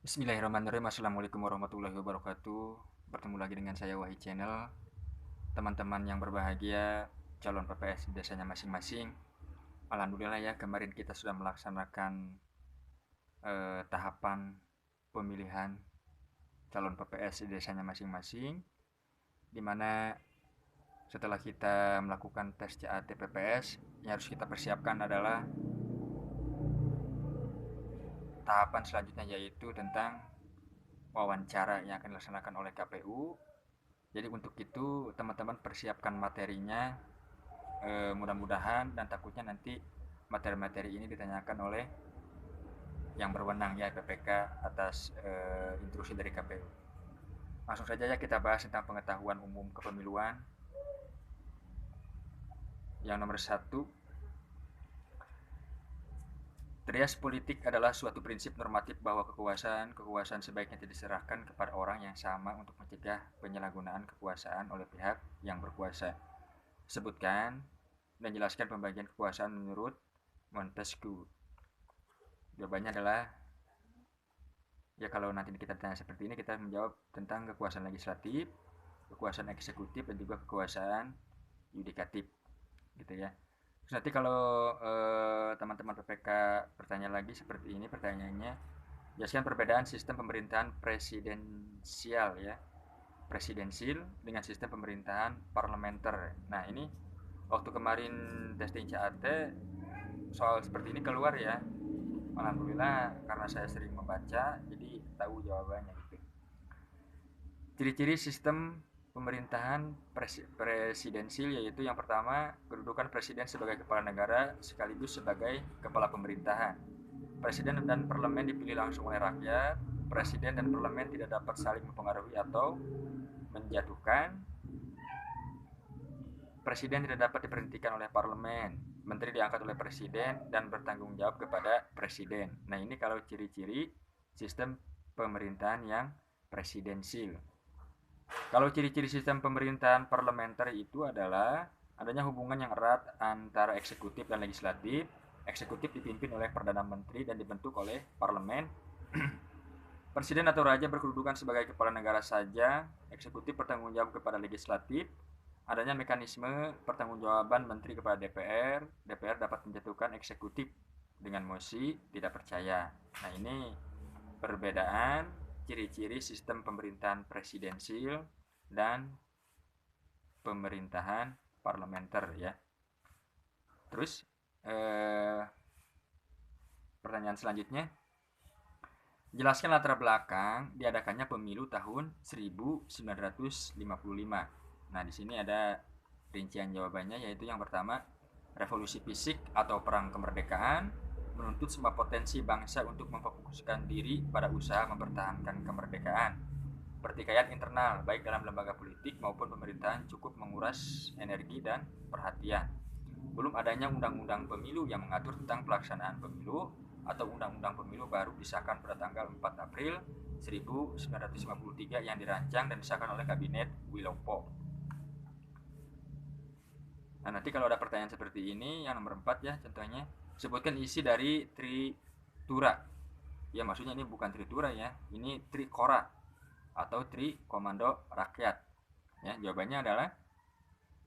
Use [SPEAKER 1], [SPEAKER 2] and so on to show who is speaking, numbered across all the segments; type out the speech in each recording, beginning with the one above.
[SPEAKER 1] Bismillahirrahmanirrahim. Assalamualaikum warahmatullahi wabarakatuh. Bertemu lagi dengan saya Wahid Channel. Teman-teman yang berbahagia, calon PPS di desanya masing-masing. Alhamdulillah ya, kemarin kita sudah melaksanakan tahapan pemilihan calon PPS di desanya masing-masing, di mana setelah kita melakukan tes CAT PPS, yang harus kita persiapkan adalah tahapan selanjutnya, yaitu tentang wawancara yang akan dilaksanakan oleh KPU. Jadi untuk itu teman-teman persiapkan materinya, mudah-mudahan dan takutnya nanti materi-materi ini ditanyakan oleh yang berwenang ya, PPK, atas instruksi dari KPU. Langsung saja ya kita bahas tentang pengetahuan umum kepemiluan. Yang nomor satu, trias politik adalah suatu prinsip normatif bahwa kekuasaan sebaiknya diserahkan kepada orang yang sama untuk mencegah penyalahgunaan kekuasaan oleh pihak yang berkuasa. Sebutkan dan jelaskan pembagian kekuasaan menurut Montesquieu. Jawabannya adalah, ya kalau nanti kita tanya seperti ini, kita menjawab tentang kekuasaan legislatif, kekuasaan eksekutif, dan juga kekuasaan yudikatif, gitu ya. Terus nanti kalau teman-teman PPK bertanya lagi seperti ini pertanyaannya, jelaskan perbedaan sistem pemerintahan presidensial ya, presidensil dengan sistem pemerintahan parlementer. Nah ini waktu kemarin testing CAT soal seperti ini keluar ya. Alhamdulillah karena saya sering membaca jadi tahu jawabannya gitu. Ciri-ciri sistem pemerintahan presidensil yaitu yang pertama, kedudukan presiden sebagai kepala negara sekaligus sebagai kepala pemerintahan. Presiden dan parlemen dipilih langsung oleh rakyat. Presiden dan parlemen tidak dapat saling mempengaruhi atau menjatuhkan. Presiden tidak dapat diberhentikan oleh parlemen. Menteri diangkat oleh presiden dan bertanggung jawab kepada presiden. Nah ini kalau ciri-ciri sistem pemerintahan yang presidensil. Kalau ciri-ciri sistem pemerintahan parlementer itu adalah adanya hubungan yang erat antara eksekutif dan legislatif. Eksekutif dipimpin oleh Perdana Menteri dan dibentuk oleh parlemen. Presiden atau raja berkedudukan sebagai kepala negara saja. Eksekutif bertanggung jawab kepada legislatif. Adanya mekanisme pertanggungjawaban menteri kepada DPR. DPR dapat menjatuhkan eksekutif dengan mosi tidak percaya. Nah ini perbedaan ciri-ciri sistem pemerintahan presidensil dan pemerintahan parlementer ya. Terus pertanyaan selanjutnya, jelaskan latar belakang diadakannya pemilu tahun 1955. Nah, di sini ada rincian jawabannya, yaitu yang pertama, revolusi fisik atau perang kemerdekaan menuntut semua potensi bangsa untuk memfokuskan diri pada usaha mempertahankan kemerdekaan. Pertikaian internal, baik dalam lembaga politik maupun pemerintahan, cukup menguras energi dan perhatian. Belum adanya undang-undang pemilu yang mengatur tentang pelaksanaan pemilu atau undang-undang pemilu baru disahkan pada tanggal 4 April 1953 yang dirancang dan disahkan oleh Kabinet Wilopo. Nah, nanti kalau ada pertanyaan seperti ini, yang nomor 4 ya, contohnya, sebutkan isi dari Tritura. Ya, maksudnya ini bukan Tritura ya, ini Trikora atau Tri Komando Rakyat. Ya, jawabannya adalah,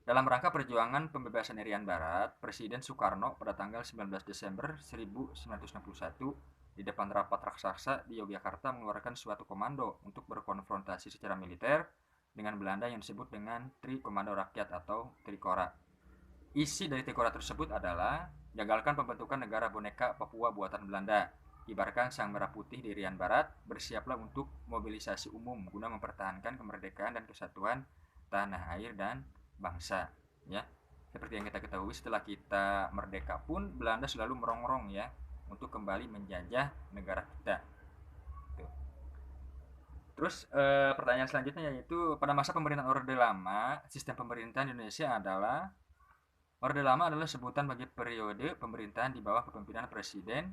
[SPEAKER 1] dalam rangka perjuangan pembebasan Irian Barat, Presiden Soekarno pada tanggal 19 Desember 1961 di depan rapat raksasa di Yogyakarta mengeluarkan suatu komando untuk berkonfrontasi secara militer dengan Belanda yang disebut dengan Tri Komando Rakyat atau Trikora. Isi dari Trikora tersebut adalah, gagalkan pembentukan negara boneka Papua buatan Belanda. Kibarkan sang merah putih di Irian Barat, bersiaplah untuk mobilisasi umum guna mempertahankan kemerdekaan dan kesatuan tanah air dan bangsa. Ya, seperti yang kita ketahui, setelah kita merdeka pun Belanda selalu merongrong ya untuk kembali menjajah negara kita. Terus pertanyaan selanjutnya yaitu, pada masa pemerintahan Orde Lama, sistem pemerintahan di Indonesia adalah, Orde Lama adalah sebutan bagi periode pemerintahan di bawah kepemimpinan Presiden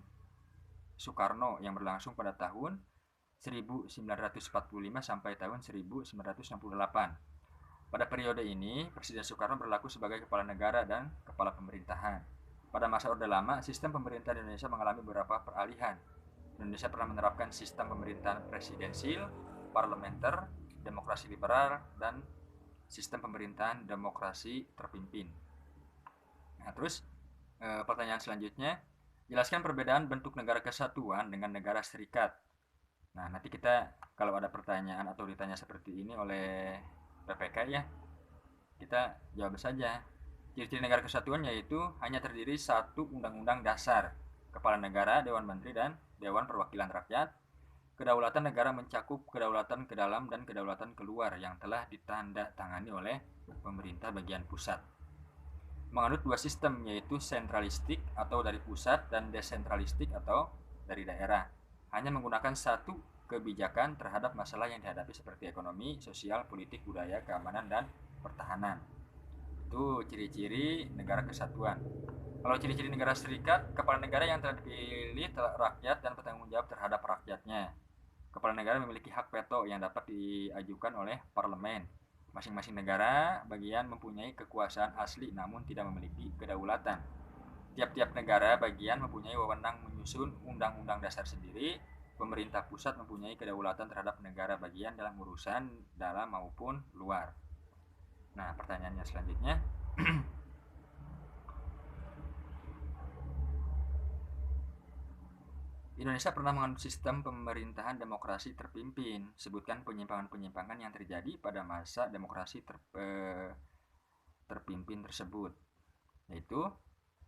[SPEAKER 1] Soekarno yang berlangsung pada tahun 1945 sampai tahun 1968. Pada periode ini, Presiden Soekarno berlaku sebagai kepala negara dan kepala pemerintahan. Pada masa Orde Lama, sistem pemerintahan Indonesia mengalami beberapa peralihan. Indonesia pernah menerapkan sistem pemerintahan presidensil, parlementer, demokrasi liberal, dan sistem pemerintahan demokrasi terpimpin. Nah, terus pertanyaan selanjutnya, jelaskan perbedaan bentuk negara kesatuan dengan negara serikat. Nah, nanti kita kalau ada pertanyaan atau ditanya seperti ini oleh PPK ya, kita jawab saja. Ciri-ciri negara kesatuan yaitu hanya terdiri satu undang-undang dasar, kepala negara, dewan menteri, dan dewan perwakilan rakyat. Kedaulatan negara mencakup kedaulatan ke dalam dan kedaulatan keluar yang telah ditandatangani oleh pemerintah bagian pusat. Menganut dua sistem yaitu sentralistik atau dari pusat dan desentralistik atau dari daerah. Hanya menggunakan satu kebijakan terhadap masalah yang dihadapi seperti ekonomi, sosial, politik, budaya, keamanan, dan pertahanan. Itu ciri-ciri negara kesatuan. Kalau ciri-ciri negara serikat, kepala negara yang telah dipilih rakyat dan bertanggung jawab terhadap rakyatnya. Kepala negara memiliki hak veto yang dapat diajukan oleh parlemen. Masing-masing negara bagian mempunyai kekuasaan asli namun tidak memiliki kedaulatan. Tiap-tiap negara bagian mempunyai wewenang menyusun undang-undang dasar sendiri. Pemerintah pusat mempunyai kedaulatan terhadap negara bagian dalam urusan dalam maupun luar. Nah, pertanyaannya selanjutnya. Indonesia pernah menganut sistem pemerintahan demokrasi terpimpin. Sebutkan penyimpangan-penyimpangan yang terjadi pada masa demokrasi terpimpin tersebut. Yaitu,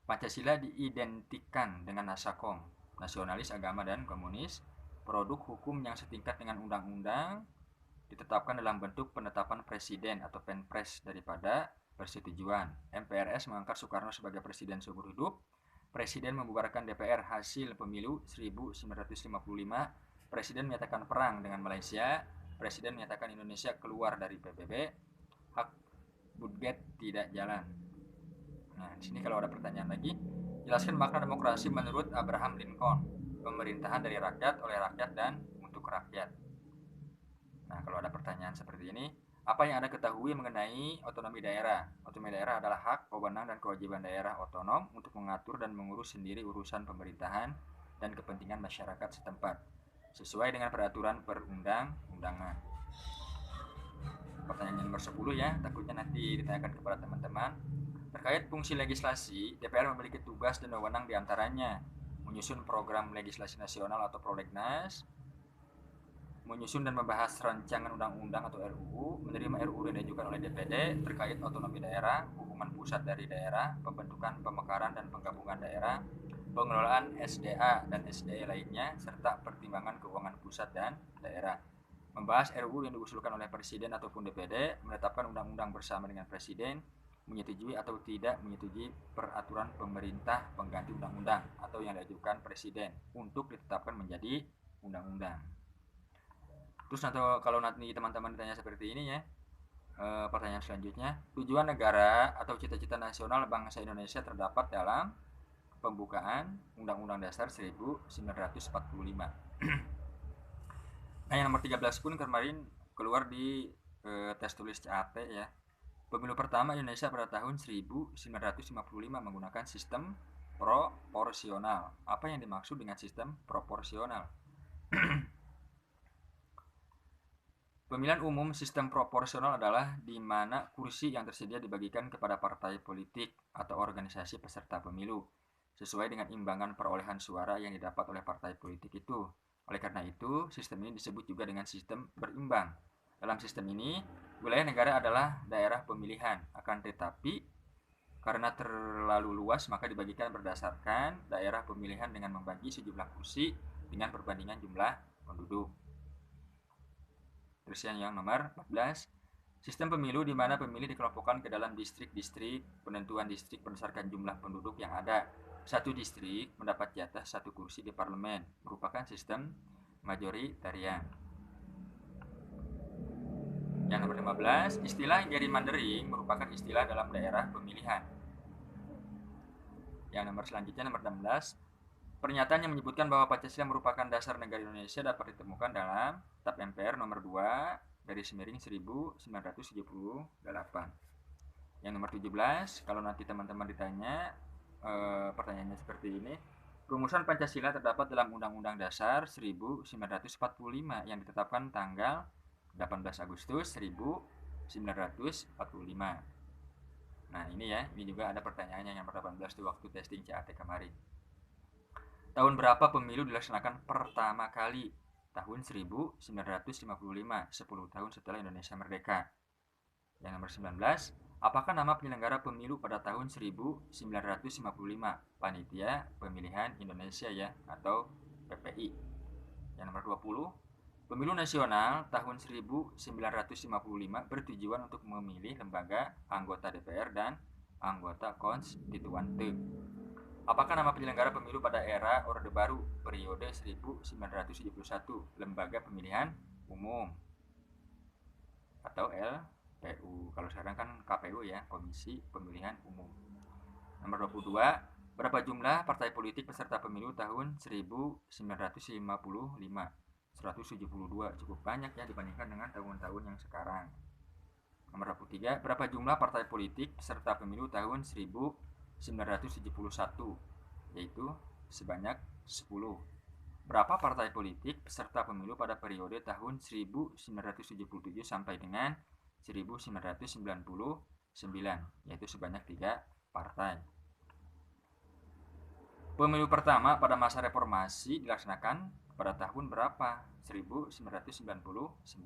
[SPEAKER 1] Pancasila diidentikan dengan Nasakom, nasionalis, agama, dan komunis. Produk hukum yang setingkat dengan undang-undang ditetapkan dalam bentuk penetapan presiden atau penpres daripada persetujuan. MPRS mengangkat Soekarno sebagai presiden seumur hidup. Presiden membubarkan DPR hasil pemilu 1955. Presiden menyatakan perang dengan Malaysia. Presiden menyatakan Indonesia keluar dari PBB. Hak Budget tidak jalan. Nah, di sini kalau ada pertanyaan lagi, jelaskan makna demokrasi menurut Abraham Lincoln. Pemerintahan dari rakyat, oleh rakyat, dan untuk rakyat. Nah, kalau ada pertanyaan seperti ini, apa yang Anda ketahui mengenai otonomi daerah? Otonomi daerah adalah hak, wewenang, dan kewajiban daerah otonom untuk mengatur dan mengurus sendiri urusan pemerintahan dan kepentingan masyarakat setempat, sesuai dengan peraturan perundang-undangan. Pertanyaan nomor 10 ya, takutnya nanti ditanyakan kepada teman-teman. Terkait fungsi legislasi, DPR memiliki tugas dan wewenang diantaranya menyusun program legislasi nasional atau prolegnas, menyusun dan membahas rancangan undang-undang atau RUU, menerima RUU yang diajukan oleh DPD terkait otonomi daerah, hukuman pusat dari daerah, pembentukan, pemekaran, dan penggabungan daerah, pengelolaan SDA dan SDE lainnya, serta pertimbangan keuangan pusat dan daerah. Membahas RUU yang diusulkan oleh Presiden ataupun DPD, menetapkan undang-undang bersama dengan Presiden, menyetujui atau tidak menyetujui peraturan pemerintah pengganti undang-undang atau yang diajukan Presiden untuk ditetapkan menjadi undang-undang. Terus kalau nanti teman-teman ditanya seperti ini ya, pertanyaan selanjutnya, tujuan negara atau cita-cita nasional bangsa Indonesia terdapat dalam pembukaan Undang-Undang Dasar 1945. Nah, yang nomor 13 pun kemarin keluar di tes tulis CAT ya. Pemilu pertama Indonesia pada tahun 1955 menggunakan sistem proporsional. Apa yang dimaksud dengan sistem proporsional? Pemilihan umum sistem proporsional adalah di mana kursi yang tersedia dibagikan kepada partai politik atau organisasi peserta pemilu, sesuai dengan imbangan perolehan suara yang didapat oleh partai politik itu. Oleh karena itu, sistem ini disebut juga dengan sistem berimbang. Dalam sistem ini, wilayah negara adalah daerah pemilihan, akan tetapi karena terlalu luas maka dibagikan berdasarkan daerah pemilihan dengan membagi sejumlah kursi dengan perbandingan jumlah penduduk. Terus yang nomor 14, sistem pemilu di mana pemilih dikelompokkan ke dalam distrik-distrik, penentuan distrik berdasarkan jumlah penduduk yang ada. Satu distrik mendapat jatah satu kursi di parlemen, merupakan sistem majoritarian. Yang nomor 15, istilah gerrymandering merupakan istilah dalam daerah pemilihan. Yang nomor selanjutnya nomor 16, pernyataan yang menyebutkan bahwa Pancasila merupakan dasar negara Indonesia dapat ditemukan dalam TAP MPR nomor 2 dari Semiring 1978. Yang nomor 17, kalau nanti teman-teman ditanya pertanyaannya seperti ini, Rumusan Pancasila terdapat dalam Undang-Undang Dasar 1945 yang ditetapkan tanggal 18 Agustus 1945. Nah ini ya, ini juga ada pertanyaannya yang ke-18 di waktu testing CAT kemarin. Tahun berapa pemilu dilaksanakan pertama kali? Tahun 1955, 10 tahun setelah Indonesia merdeka. Yang nomor 19, apakah nama penyelenggara pemilu pada tahun 1955? Panitia Pemilihan Indonesia ya, atau PPI. Yang nomor 20, pemilu nasional tahun 1955 bertujuan untuk memilih lembaga anggota DPR dan anggota konstituante. Apakah nama penyelenggara pemilu pada era Orde Baru periode 1971? Lembaga Pemilihan Umum atau LPU. Kalau sekarang kan KPU ya, Komisi Pemilihan Umum. Nomor 22, berapa jumlah partai politik peserta pemilu tahun 1955? 172, cukup banyak ya dibandingkan dengan tahun-tahun yang sekarang. Nomor 23, berapa jumlah partai politik peserta pemilu tahun 1971? Yaitu sebanyak 10. Berapa partai politik peserta pemilu pada periode tahun 1977 sampai dengan 1999? Yaitu sebanyak 3 partai. Pemilu pertama pada masa reformasi dilaksanakan pada tahun berapa? 1999.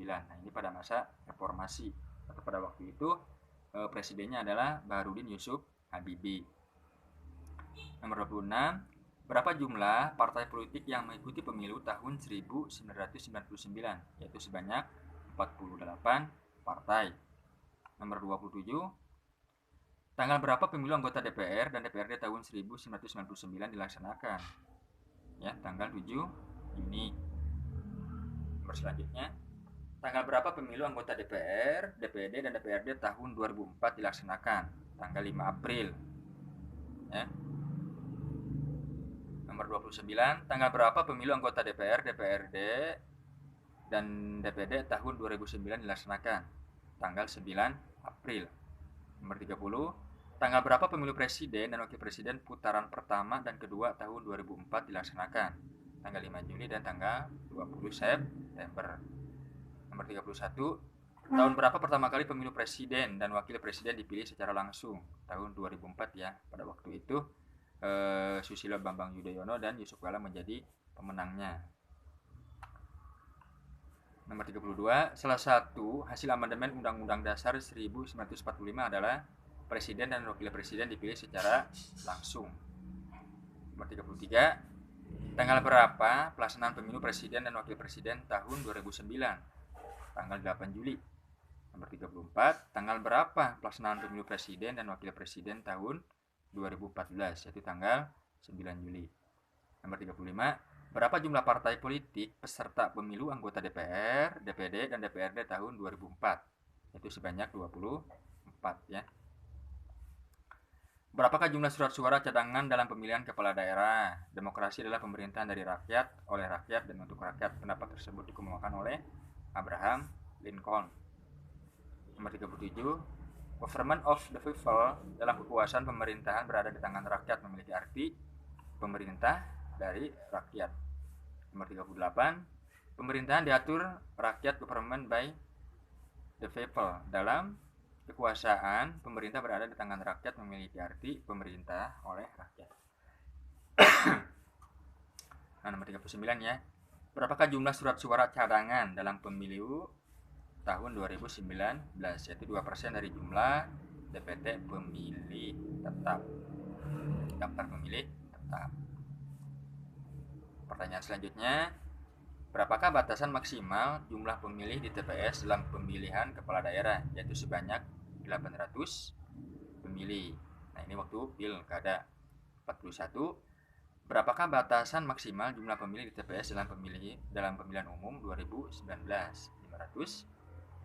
[SPEAKER 1] Nah, ini pada masa reformasi atau pada waktu itu presidennya adalah Baharudin Yusuf Habibie. Nomor 26, berapa jumlah partai politik yang mengikuti pemilu tahun 1999? Yaitu sebanyak 48 partai. Nomor 27, tanggal berapa pemilu anggota DPR dan DPRD tahun 1999 dilaksanakan? Ya, tanggal 7 Juni. Nomor selanjutnya, tanggal berapa pemilu anggota DPR, DPD, dan DPRD tahun 2004 dilaksanakan? Tanggal 5 April. Ya. Nomor 29, tanggal berapa pemilu anggota DPR, DPRD, dan DPD tahun 2009 dilaksanakan? Tanggal 9 April. Nomor 30, tanggal berapa pemilu presiden dan wakil presiden putaran pertama dan kedua tahun 2004 dilaksanakan? Tanggal 5 Juli dan tanggal 20 September. Nomor 31, tahun berapa pertama kali pemilu presiden dan wakil presiden dipilih secara langsung? Tahun 2004 ya. Pada waktu itu Susilo Bambang Yudhoyono dan Yusuf Kala menjadi pemenangnya. Nomor 32, salah satu hasil amandemen Undang-Undang Dasar 1945 adalah presiden dan wakil presiden dipilih secara langsung. Nomor 33, tanggal berapa pelaksanaan pemilu presiden dan wakil presiden tahun 2009? Tanggal 8 Juli. Nomor 34, tanggal berapa pelaksanaan pemilu presiden dan wakil presiden tahun 2014? Yaitu tanggal 9 Juli. Nomor 35, berapa jumlah partai politik peserta pemilu anggota DPR, DPD, dan DPRD tahun 2004? Yaitu sebanyak 24 ya. Berapakah jumlah surat suara cadangan dalam pemilihan kepala daerah? Demokrasi adalah pemerintahan dari rakyat, oleh rakyat, dan untuk rakyat. Pendapat tersebut dikemukakan oleh Abraham Lincoln. Nomor 37, government of the people dalam kekuasaan pemerintahan berada di tangan rakyat memiliki arti pemerintah dari rakyat. Nomor 38, pemerintahan diatur rakyat, government by the people. Dalam kekuasaan pemerintah berada di tangan rakyat memiliki arti pemerintah oleh rakyat. Nah, nomor 39 ya. Berapakah jumlah surat suara cadangan dalam pemilu tahun 2019? Yaitu 2% dari jumlah DPT pemilih tetap. Daftar pemilih tetap. Pertanyaan selanjutnya, berapakah batasan maksimal jumlah pemilih di TPS dalam pemilihan kepala daerah? Yaitu sebanyak 800 pemilih. Nah, ini waktu pilkada. 41, berapakah batasan maksimal jumlah pemilih di TPS dalam pemilihan umum 2019? 500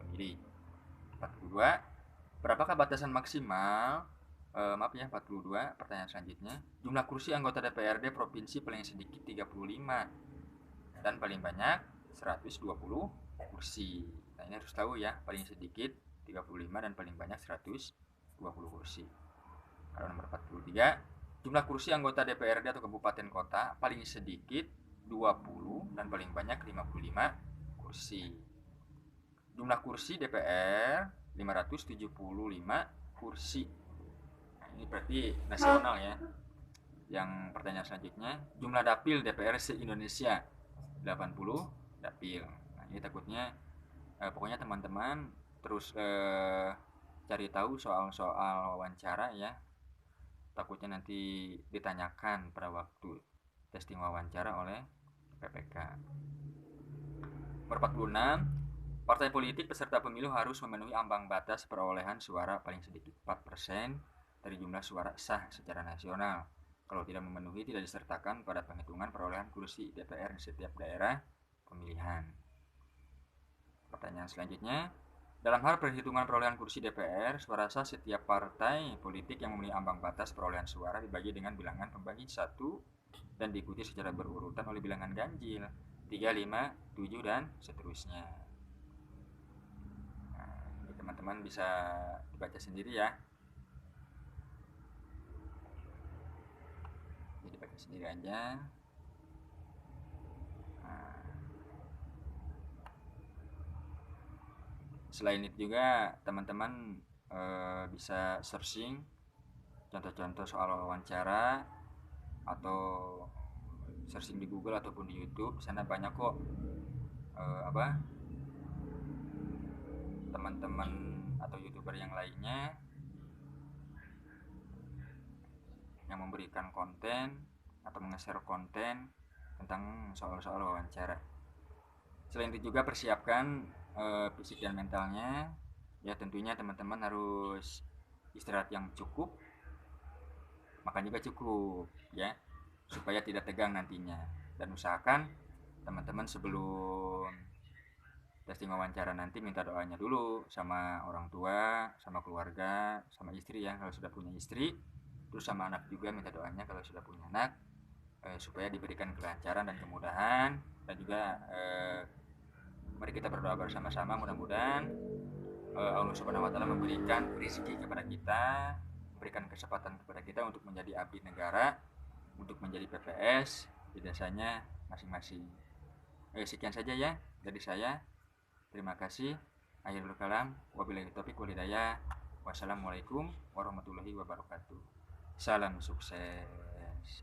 [SPEAKER 1] pemilih. 42, berapakah batasan maksimal 42, pertanyaan selanjutnya, jumlah kursi anggota DPRD provinsi paling sedikit 35 dan paling banyak 120 kursi. Nah, ini harus tahu ya, paling sedikit 35 dan paling banyak 120 kursi. Kalau nomor 43, Jumlah kursi anggota DPRD atau kabupaten kota paling sedikit 20 dan paling banyak 55 kursi. Jumlah kursi DPR 575 kursi. Nah, ini berarti nasional ya. Yang pertanyaan selanjutnya, jumlah dapil DPR se-Indonesia 80 dapil. Nah, ini takutnya pokoknya teman-teman terus cari tahu soal-soal wawancara ya. Takutnya nanti ditanyakan pada waktu testing wawancara oleh PPK. Nomor 46, partai politik peserta pemilu harus memenuhi ambang batas perolehan suara paling sedikit 4% dari jumlah suara sah secara nasional. Kalau tidak memenuhi, tidak disertakan pada penghitungan perolehan kursi DPR di setiap daerah pemilihan. Pertanyaan selanjutnya, dalam hal perhitungan perolehan kursi DPR, suara sah setiap partai politik yang memenuhi ambang batas perolehan suara dibagi dengan bilangan pembagi 1 dan diikuti secara berurutan oleh bilangan ganjil 3, 5, 7, dan seterusnya. Nah, ini teman-teman bisa dibaca sendiri ya. Jadi baca sendiri aja. Nah, selain itu juga teman-teman bisa searching contoh-contoh soal wawancara atau searching di Google ataupun di YouTube. Sana banyak kok teman-teman atau YouTuber yang lainnya yang memberikan konten atau nge-share konten tentang soal-soal wawancara. Selain itu juga persiapkan fisik dan mentalnya. Ya tentunya teman-teman harus istirahat yang cukup, makan juga cukup ya, supaya tidak tegang nantinya. Dan usahakan teman-teman sebelum testing wawancara nanti minta doanya dulu sama orang tua, sama keluarga, sama istri ya kalau sudah punya istri, terus sama anak juga minta doanya kalau sudah punya anak, supaya diberikan kelancaran dan kemudahan. Dan juga mari kita berdoa bersama-sama, mudah-mudahan Allah Subhanahu wa taala memberikan rezeki kepada kita, memberikan kesempatan kepada kita untuk menjadi abdi negara, untuk menjadi PPS di desanya masing-masing. Sekian saja ya dari saya. Terima kasih. Akhirul kalam, wabillahi taufiq wal hidayah. Wassalamualaikum warahmatullahi wabarakatuh. Salam sukses.